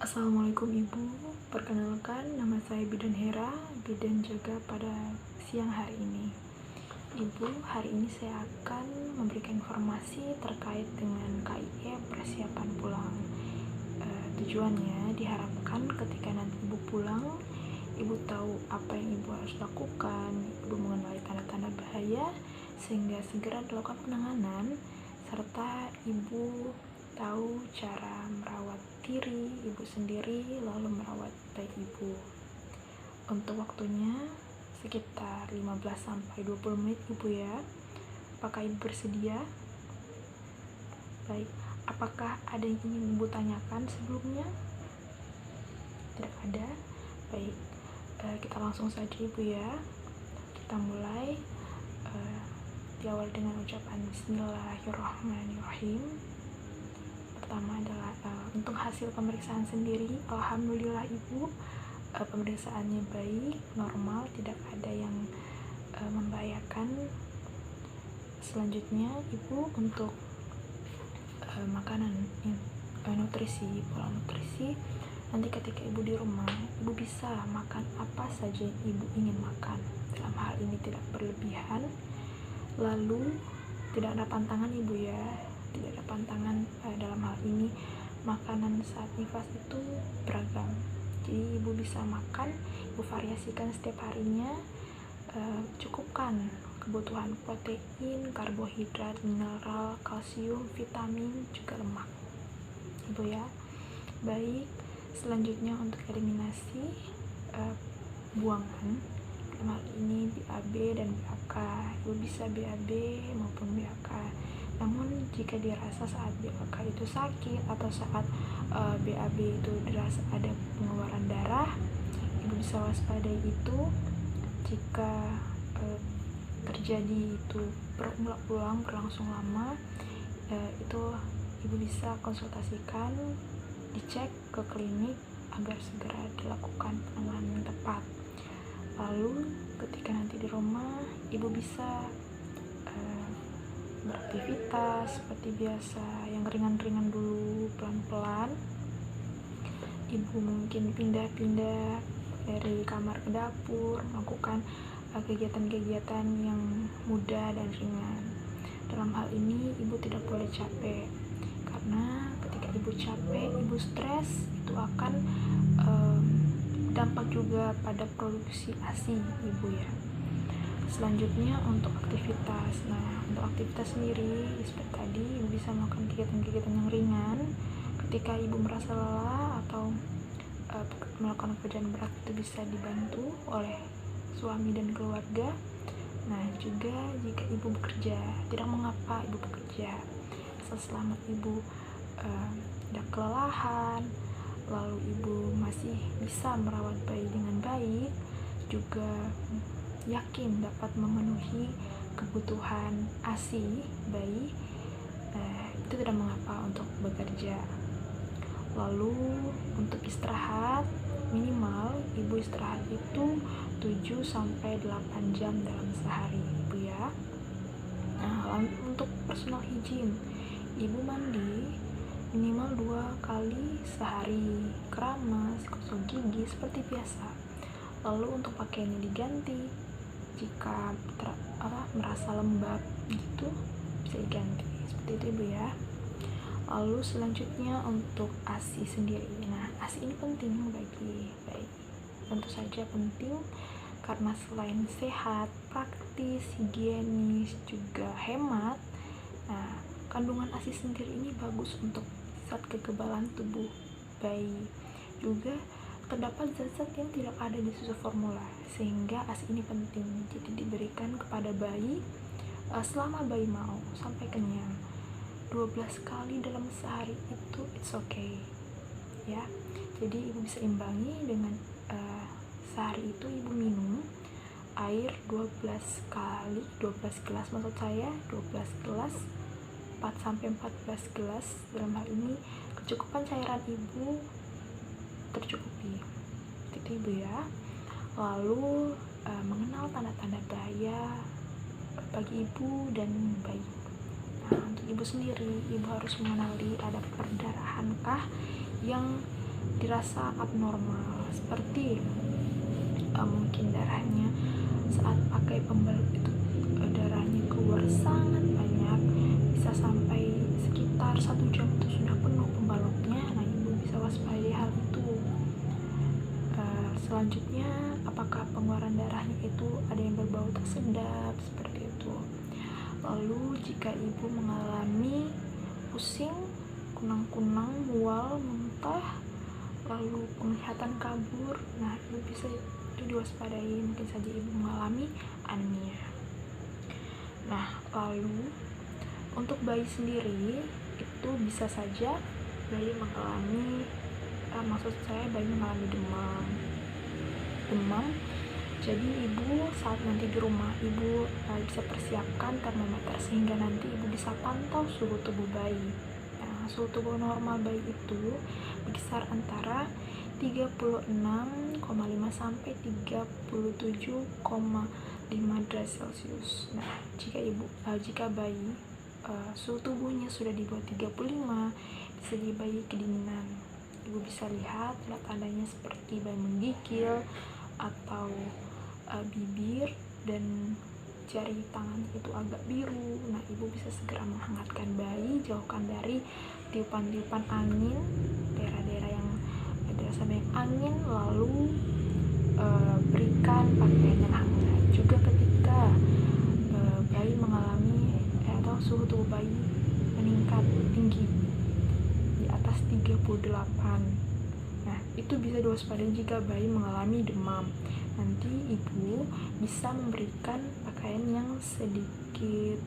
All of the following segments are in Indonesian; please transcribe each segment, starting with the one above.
Assalamualaikum Ibu, perkenalkan nama saya Bidan Hera, bidan jaga pada siang hari ini. Ibu, hari ini saya akan memberikan informasi terkait dengan KIE persiapan pulang. Tujuannya diharapkan ketika nanti Ibu pulang, Ibu tahu apa yang Ibu harus lakukan, Ibu mengenali tanda-tanda bahaya, sehingga segera dilakukan penanganan, serta Ibu tahu cara merawat diri Ibu sendiri, lalu merawat bayi Ibu. Untuk waktunya sekitar 15-20 menit Ibu ya. Apakah Ibu bersedia? Baik, apakah ada yang ingin Ibu tanyakan sebelumnya? Tidak ada? Baik, kita langsung saja Ibu ya. Kita mulai diawali dengan ucapan Bismillahirrahmanirrahim. Pertama adalah untuk hasil pemeriksaan sendiri, alhamdulillah Ibu, pemeriksaannya baik, normal, tidak ada yang membahayakan. Selanjutnya Ibu untuk makanan nutrisi, pola nutrisi, nanti ketika Ibu di rumah, Ibu bisa makan apa saja yang Ibu ingin makan. Dalam hal ini tidak berlebihan, lalu tidak ada pantangan Ibu ya. Tidak ada pantangan dalam hal ini. Makanan saat nifas itu beragam, jadi Ibu bisa makan, Ibu variasikan setiap harinya. Cukupkan kebutuhan protein, karbohidrat, mineral, kalsium, vitamin, juga lemak Ibu ya. Baik, selanjutnya untuk eliminasi buangan, dalam hal ini BAB dan BAK. Ibu bisa BAB maupun BAK. Namun jika dirasa saat BAK itu sakit atau saat BAB itu dirasa ada pengeluaran darah, Ibu bisa waspadai itu. Jika terjadi itu berulang berlangsung lama, itu Ibu bisa konsultasikan, dicek ke klinik agar segera dilakukan penanganan yang tepat. Lalu ketika nanti di rumah, Ibu bisa beraktivitas seperti biasa, yang ringan-ringan dulu, pelan-pelan. Ibu mungkin pindah-pindah dari kamar ke dapur, melakukan kegiatan-kegiatan yang mudah dan ringan. Dalam hal ini Ibu tidak boleh capek, karena ketika Ibu capek, Ibu stres, itu akan dampak juga pada produksi ASI Ibu ya. Selanjutnya untuk aktivitas. Nah, untuk aktivitas sendiri seperti tadi, Ibu bisa melakukan kegiatan-kegiatan yang ringan. Ketika Ibu merasa lelah atau melakukan pekerjaan berat, itu bisa dibantu oleh suami dan keluarga. Nah, juga jika Ibu bekerja, tidak mengapa Ibu bekerja, selama Ibu tidak kelelahan, lalu Ibu masih bisa merawat bayi dengan baik, juga yakin dapat memenuhi kebutuhan ASI bayi, itu tidak mengapa untuk bekerja. Lalu untuk istirahat, minimal Ibu istirahat itu 7-8 jam dalam sehari Ibu ya. Nah, lalu untuk personal hygiene, Ibu mandi minimal 2 kali sehari, keramas, gosok gigi seperti biasa. Lalu untuk pakaiannya diganti, jika merasa lembab gitu bisa diganti, seperti itu Ibu ya. Lalu selanjutnya untuk ASI sendiri. Nah, ASI ini penting bagi bayi, tentu saja penting karena selain sehat, praktis, higienis, juga hemat. Nah, kandungan ASI sendiri ini bagus untuk zat kekebalan tubuh bayi. Juga terdapat zat-zat yang tidak ada di susu formula, sehingga ASI ini penting. Jadi diberikan kepada bayi selama bayi mau sampai kenyang. 12 kali dalam sehari itu it's okay ya. Jadi Ibu bisa imbangi dengan sehari itu Ibu minum air 12 gelas maksud saya, 12 gelas 4-14 gelas. Dalam hal ini kecukupan cairan Ibu tercukupi, itu Ibu ya. Lalu mengenal tanda-tanda bahaya bagi Ibu dan bayi. Nah, untuk Ibu sendiri, Ibu harus mengenali ada perdarahankah yang dirasa abnormal, seperti mungkin darahnya saat pakai pembalut itu darahnya keluar sangat banyak, bisa sampai sekitar 1 jam itu sudah penuh pembalutnya. Nah, ibu bisa waspadai hal itu. Selanjutnya, apakah pengeluaran darahnya itu ada yang berbau tak sedap seperti itu. Lalu jika ibu mengalami pusing, kunang-kunang, mual, muntah, lalu penglihatan kabur, nah ibu bisa itu diwaspadai, mungkin saja ibu mengalami anemia. Nah, lalu untuk bayi sendiri itu bisa saja bayi mengalami bayi mengalami demam. Jadi ibu saat nanti di rumah ibu bisa persiapkan termometer sehingga nanti ibu bisa pantau suhu tubuh bayi. Nah, suhu tubuh normal bayi itu berkisar antara 36,5 sampai 37,5 derajat Celcius. Nah, jika bayi suhu tubuhnya sudah di bawah 35, bisa jadi bayi kedinginan. Ibu bisa lihat tanda-tandanya seperti bayi menggigil atau bibir dan jari tangannya itu agak biru. Nah, ibu bisa segera menghangatkan bayi, jauhkan dari tiupan-tiupan angin, daerah-daerah yang terasa banyak angin, lalu berikan pakaian yang hangat. Juga ketika bayi mengalami atau suhu tubuh bayi meningkat tinggi di atas 38. Nah, itu bisa diwaspadai jika bayi mengalami demam. Nanti ibu bisa memberikan pakaian yang sedikit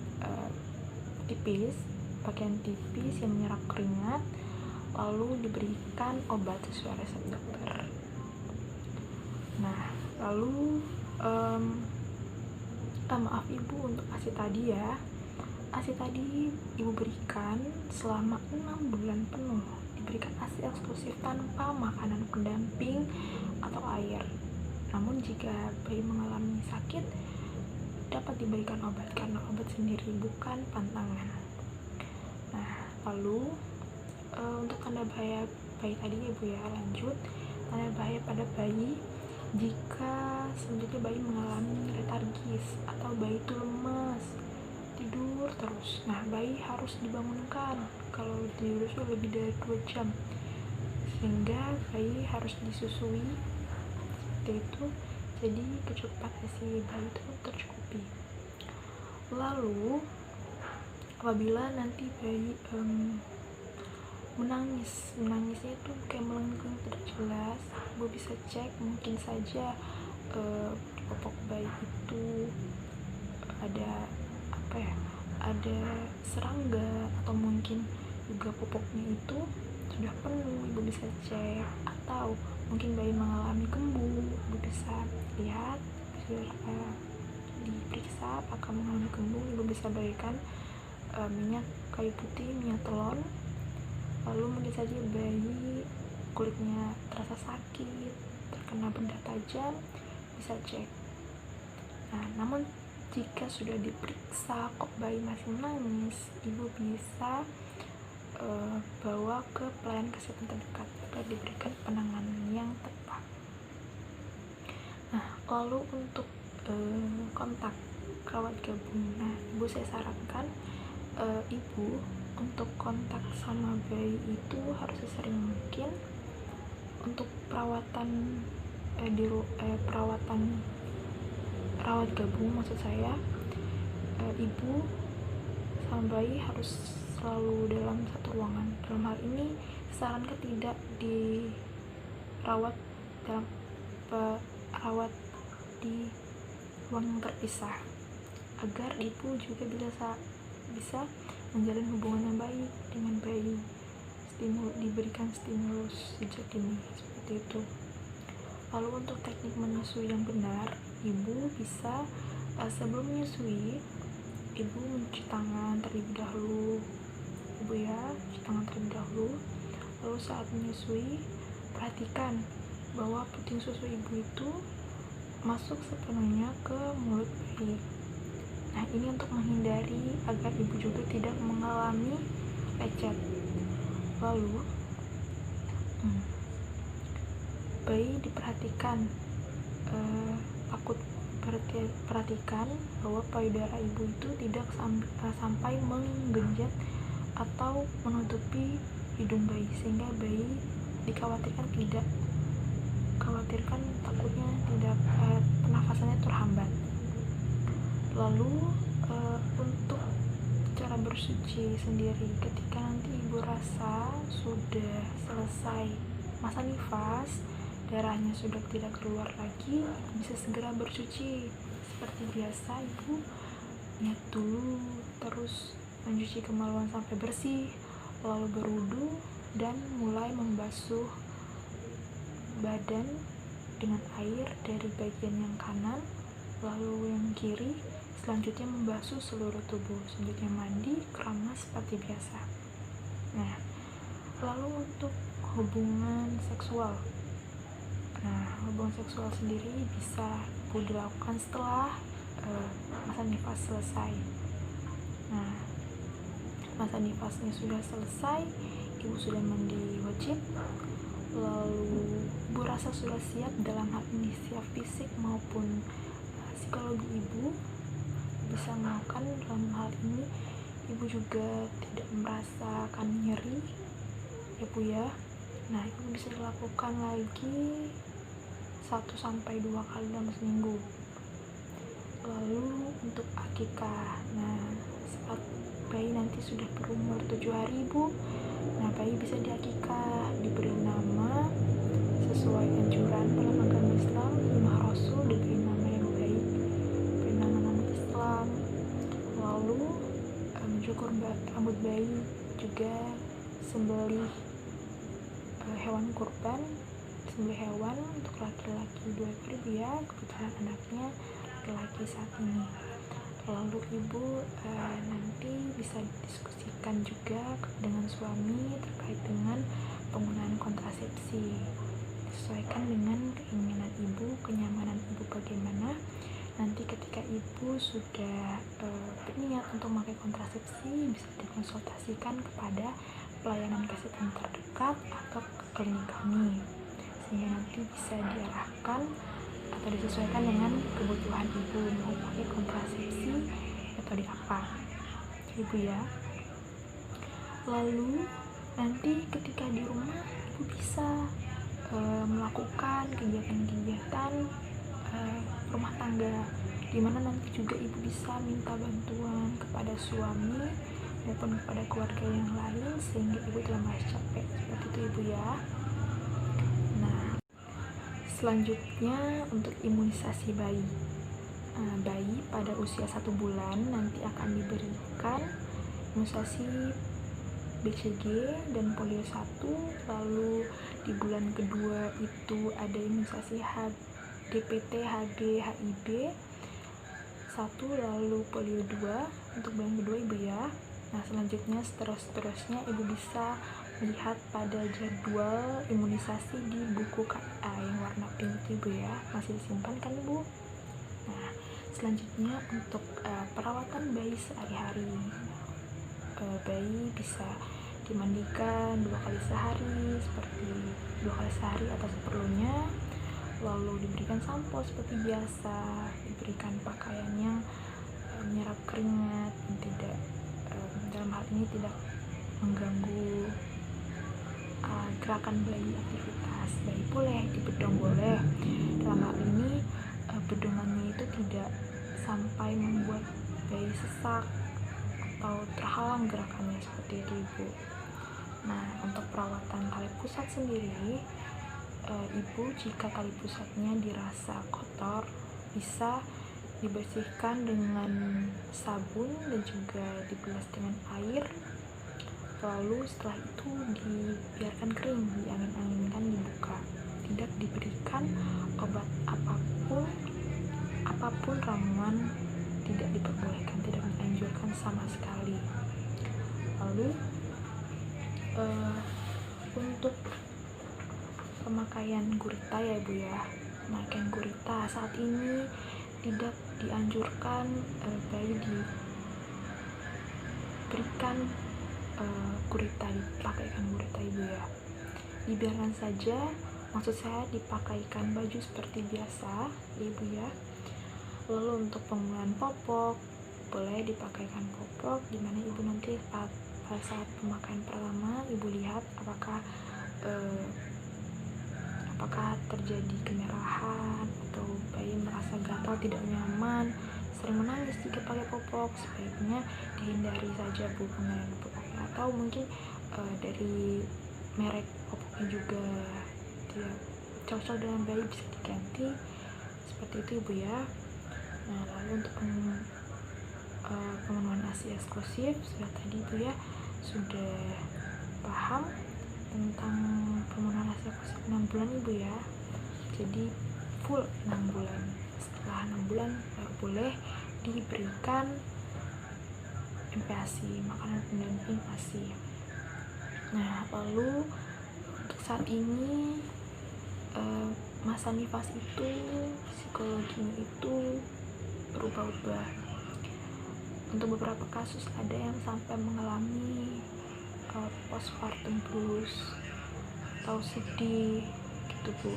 tipis, pakaian tipis yang menyerap keringat, lalu diberikan obat sesuai resep dokter. Nah, lalu maaf ibu, untuk ASI tadi ya. ASI tadi ibu berikan selama 6 bulan penuh, diberikan ASI eksklusif tanpa makanan pendamping atau air. Namun jika bayi mengalami sakit, dapat diberikan obat karena obat sendiri bukan pantangan. Nah, lalu untuk tanda bahaya bayi tadi ibu ya, lanjut. Tanda bahaya pada bayi jika selanjutnya bayi mengalami letargis atau bayi itu lemas, tidur terus. Nah, bayi harus dibangunkan kalau tidur sudah lebih dari 2 jam, sehingga bayi harus disusui seperti itu. Jadi kecukupan ASI bayi itu tercukupi. Lalu apabila nanti bayi menangisnya itu kayak melengking tidak jelas, ibu bisa cek, mungkin saja popok bayi itu ada ada serangga, atau mungkin juga popoknya itu sudah penuh, ibu bisa cek. Atau mungkin bayi mengalami kembung, ibu bisa lihat, diperiksa apakah mengalami kembung. Ibu bisa berikan minyak kayu putih, minyak telon. Lalu mungkin saja bayi kulitnya terasa sakit, terkena benda tajam, bisa cek. Nah, namun jika sudah diperiksa kok bayi masih menangis, ibu bisa bawa ke pelayanan kesehatan terdekat agar diberikan penanganan yang tepat. Nah, lalu untuk kontak rawat gabung, nah ibu saya sarankan ibu untuk kontak sama bayi itu harus sesering mungkin. Untuk perawatan perawatan rawat gabung, maksud saya ibu sama bayi harus selalu dalam satu ruangan. Dalam hal ini sarankan tidak dirawat rawat di ruang yang terpisah, agar ibu juga bisa menjalin hubungan yang baik dengan bayi, diberikan stimulus sejak dini seperti itu. Lalu untuk teknik menyusui yang benar, ibu bisa sebelum menyusui, ibu mencuci tangan terlebih dahulu, ibu ya, cuci tangan terlebih dahulu. Lalu saat menyusui, perhatikan bahwa puting susu ibu itu masuk sepenuhnya ke mulut bayi. Nah, ini untuk menghindari agar ibu juga tidak mengalami lecet. Lalu bayi diperhatikan, perhatikan bahwa payudara ibu itu tidak sampai menggenjat atau menutupi hidung bayi, sehingga bayi takutnya tidak pernafasannya terhambat. Lalu untuk cara bersuci sendiri, ketika nanti ibu rasa sudah selesai masa nifas, darahnya sudah tidak keluar lagi, bisa segera bersuci. Seperti biasa, ibu niat dulu, terus mencuci kemaluan sampai bersih, lalu berwudu dan mulai membasuh badan dengan air dari bagian yang kanan, lalu yang kiri, selanjutnya membasuh seluruh tubuh, selanjutnya mandi, keramas seperti biasa. Nah, lalu untuk hubungan seksual. Hubungan seksual sendiri bisa ibu dilakukan setelah masa nifas selesai. Nah, masa nifasnya sudah selesai, ibu sudah mandi wajib, lalu ibu rasa sudah siap dalam hal ini, siap fisik maupun psikologi ibu bisa melakukan. Dalam hal ini ibu juga tidak merasakan nyeri ya Bu ya. Nah, ibu bisa dilakukan lagi 1-2 kali dalam seminggu. Lalu untuk akikah, nah saat bayi nanti sudah berumur 7 hari ibu, nah bayi bisa diakikah, diberi nama sesuai anjuran dalam agama Islam, sunnah Rasul, diberi nama yang baik, diberi nama Islam. Lalu mencukur rambut bayi, juga sembelih hewan kurban, sembelih hewan untuk laki-laki 2 ekor ibu ya, kebetulan anaknya laki-laki saat ini. Lalu ibu nanti bisa diskusikan juga dengan suami terkait dengan penggunaan kontrasepsi, disesuaikan dengan keinginan ibu, kenyamanan ibu bagaimana. Nanti ketika ibu sudah berniat untuk memakai kontrasepsi, bisa dikonsultasikan kepada pelayanan kesehatan terdekat atau ke klinik kami, sehingga nanti bisa diarahkan atau disesuaikan dengan kebutuhan ibu, mau pakai kontrasepsi atau di apa ibu ya. Lalu nanti ketika di rumah ibu bisa melakukan kegiatan-kegiatan rumah tangga, dimana nanti juga ibu bisa minta bantuan kepada suami maupun kepada keluarga yang lain, sehingga ibu tidak merasa capek. Seperti itu ibu ya. Nah, selanjutnya untuk imunisasi bayi. Bayi pada usia 1 bulan nanti akan diberikan imunisasi BCG dan polio 1, lalu di bulan kedua itu ada imunisasi DPT, HB, HIB 1, lalu polio 2 untuk bulan kedua ibu ya. Nah, selanjutnya seterusnya ibu bisa lihat pada jadwal imunisasi di buku KA yang warna pink itu ibu ya, masih disimpan kan ibu. Nah, selanjutnya untuk perawatan bayi sehari-hari, bayi bisa dimandikan 2 kali sehari, seperti 2 kali sehari atau seperlunya, lalu diberikan sampo seperti biasa, diberikan pakaian yang menyerap keringat, tidak dalam hal ini tidak mengganggu gerakan bayi, aktivitas bayi. Boleh dibedong, boleh. Dalam hal ini bedongannya itu tidak sampai membuat bayi sesak atau terhalang gerakannya, seperti itu ibu. Nah, untuk perawatan tali pusat sendiri, ibu jika tali pusatnya dirasa kotor, bisa dibersihkan dengan sabun dan juga dibilas dengan air, lalu setelah itu dibiarkan kering, diangin-anginkan, dibuka. Tidak diberikan obat apapun ramuan tidak diperbolehkan, tidak dianjurkan sama sekali. Lalu untuk pemakaian gurita ya ibu ya, pemakaian gurita saat ini tidak dianjurkan bayi diberikan gurita, dipakaikan gurita ibu ya. Dibiarkan saja maksud saya dipakaikan baju seperti biasa ibu ya. Lalu untuk pemulihan popok, boleh dipakaikan popok, dimana ibu nanti pada saat pemakaian pertama ibu lihat apakah terjadi kemerahan atau bayi merasa gatal, tidak nyaman, sering menangis jika pakai popok. Sebaiknya dihindari saja bu penggunaan popoknya, atau mungkin dari merek popoknya juga dia cocok dengan bayi, bisa diganti seperti itu ibu ya. Nah, lalu untuk pemenuhan ASI eksklusif sudah tadi ibu ya sudah paham tentang pemenuhan ASI eksklusif 6 bulan ibu ya. Jadi full 6 bulan. Setelah 6 bulan baru boleh diberikan MPASI, makanan pendamping ASI. Nah, lalu untuk saat ini masa nifas itu psikologinya itu berubah-ubah. Untuk beberapa kasus ada yang sampai mengalami postpartum blues atau sedih gitu bu.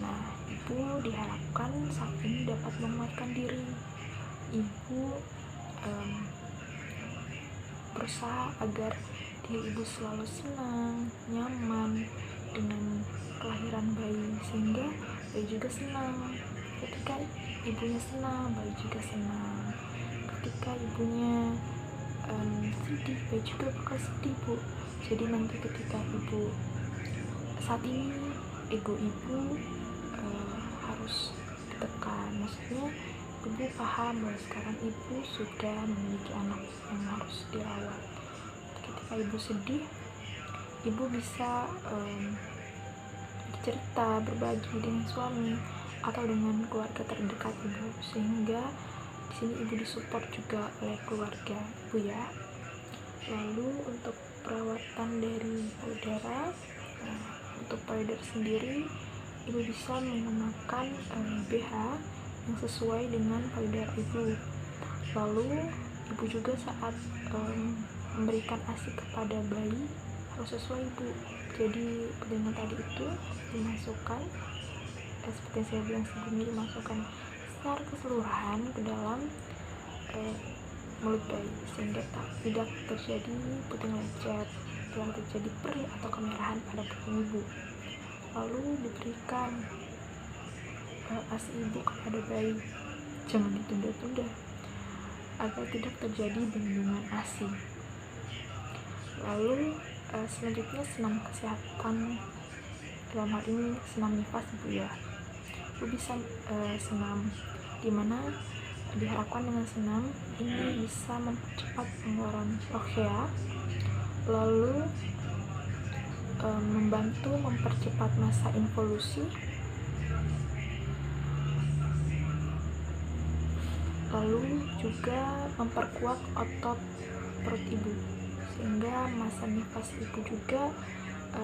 Nah, ibu diharapkan saat ini dapat menguatkan diri. Ibu berusaha agar diri ibu selalu senang, nyaman dengan kelahiran bayi, sehingga bayi juga senang. Ketika ibunya senang, bayi juga senang. Ketika ibunya sedih, bayi juga bakal sedih bu. Jadi nanti ketika ibu saat ini ego ibu harus ditekan, maksudnya ibu paham bahwa sekarang ibu sudah memiliki anak yang harus dirawat. Ketika ibu sedih, ibu bisa cerita, berbagi dengan suami atau dengan keluarga terdekat ibu, sehingga di sini ibu disupport juga oleh keluarga ibu ya. Lalu untuk perawatan dari payudara, untuk payudara sendiri ibu bisa menggunakan BH yang sesuai dengan payudara ibu. Lalu ibu juga saat memberikan ASI kepada bayi harus sesuai ibu. Jadi dengan tadi itu dimasukkan seperti yang saya bilang sebelumnya, dimasukkan secara keseluruhan ke dalam mulut bayi, sehingga tidak terjadi puting lecet, tidak terjadi perih atau kemerahan pada puting ibu. Lalu diberikan ASI ibu kepada bayi, jangan ditunda-tunda agar tidak terjadi bendungan ASI. Lalu selanjutnya senam kesehatan, dalam hal ini senam nifas ibu ya. Ibu bisa senam, dimana diharapkan dengan senam ini bisa mempercepat pengeluaran progeria, lalu membantu mempercepat masa involusi, lalu juga memperkuat otot perut ibu, sehingga masa nifas ibu juga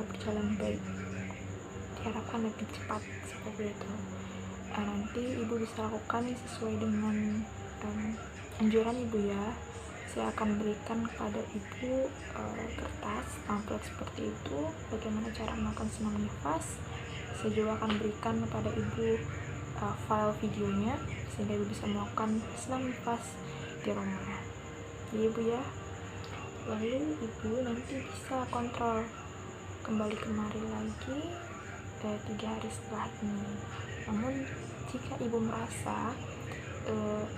berjalan baik. Diharapkan lebih cepat seperti itu. Nanti ibu bisa lakukan sesuai dengan anjuran ibu ya. Saya akan berikan kepada ibu kertas pamflet seperti itu, bagaimana cara melakukan senam nifas. Saya juga akan berikan kepada ibu file videonya, sehingga ibu bisa melakukan senam nifas di rumah. Jadi ibu ya, lalu ibu nanti bisa kontrol kembali kemari lagi 3 hari setelah ini. Namun jika ibu merasa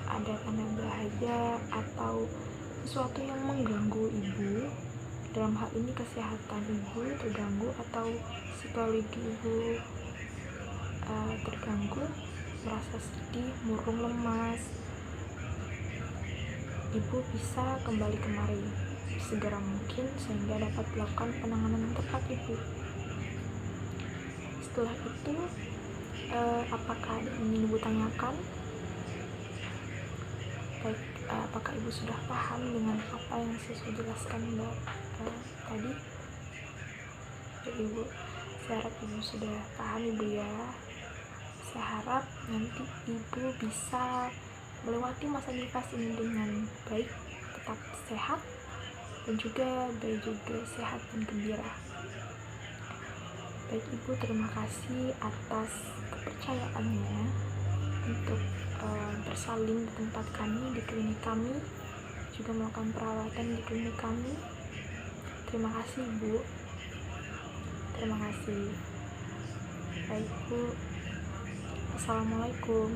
ada tanda bahaya atau sesuatu yang mengganggu ibu, dalam hal ini kesehatan ibu terganggu atau psikologi ibu terganggu, merasa sedih, murung, lemas, ibu bisa kembali kemari segera mungkin, sehingga dapat melakukan penanganan yang tepat ibu. Setelah itu apakah ada yang ingin ibu tanyakan? Baik, apakah ibu sudah paham dengan apa yang saya sudah jelaskan tadi? Ya, ibu, saya harap ibu sudah paham ibu ya. Saya harap nanti ibu bisa melewati masa nifas ini dengan baik, tetap sehat, dan juga bayi juga sehat dan gembira. Baik Ibu, terima kasih atas kepercayaannya untuk bersalin di tempat kami, di klinik kami, juga melakukan perawatan di klinik kami. Terima kasih Bu, terima kasih. Baik Bu, Assalamualaikum.